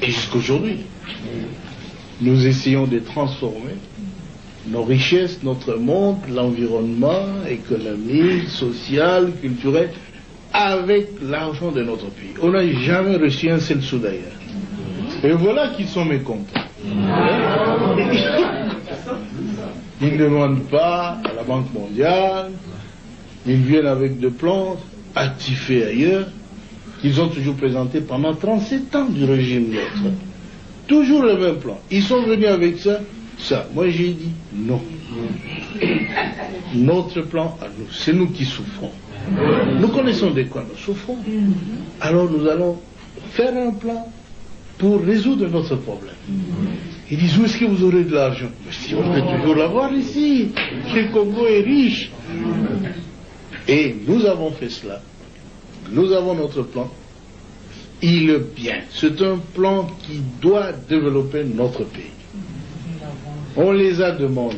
Et jusqu'aujourd'hui, nous essayons de transformer nos richesses, notre monde, l'environnement économique, social, culturel, avec l'argent de notre pays. On n'a jamais reçu un seul sou d'ailleurs. Et voilà qu'ils sont mécontents. Ils ne demandent pas à la Banque mondiale, ils viennent avec des plans actifés ailleurs, qu'ils ont toujours présentés pendant 37 ans du régime l'autre. Toujours le même plan. Ils sont venus avec ça. Moi j'ai dit non. Notre plan à nous, c'est nous qui souffrons. Nous connaissons de quoi nous souffrons. Alors nous allons faire un plan pour résoudre notre problème. Ils disent, où est-ce que vous aurez de l'argent? Si on peut toujours l'avoir ici. Le Congo est riche. Et nous avons fait cela. Nous avons notre plan. Il est bien. C'est un plan qui doit développer notre pays. On les a demandé.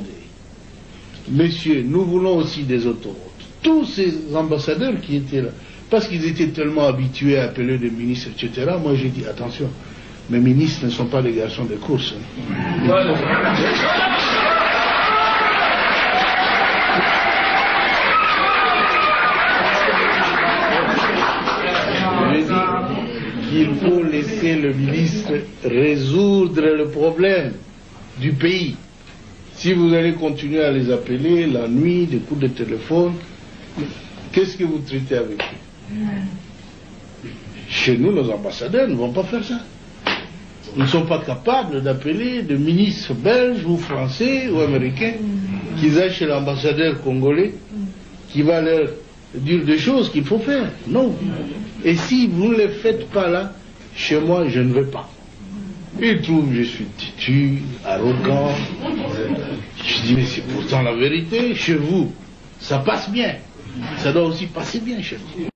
Messieurs, nous voulons aussi des autoroutes. Tous ces ambassadeurs qui étaient là, parce qu'ils étaient tellement habitués à appeler des ministres, etc., moi j'ai dit, attention, mes ministres ne sont pas des garçons de course. J'ai dit qu'il faut laisser le ministre résoudre le problème du pays. Si vous allez continuer à les appeler la nuit, des coups de téléphone, qu'est-ce que vous traitez avec eux? Chez nous, nos ambassadeurs ne vont pas faire ça. Ils ne sont pas capables d'appeler des ministres belges ou français ou américains qu'ils aillent chez l'ambassadeur congolais qui va leur dire des choses qu'il faut faire. Non. Et si vous ne les faites pas là, chez moi, je ne vais pas. Ils trouvent que je suis têtu, arrogant. Je dis, mais c'est pourtant la vérité. Chez vous, ça passe bien. Ça doit aussi passer bien chez vous.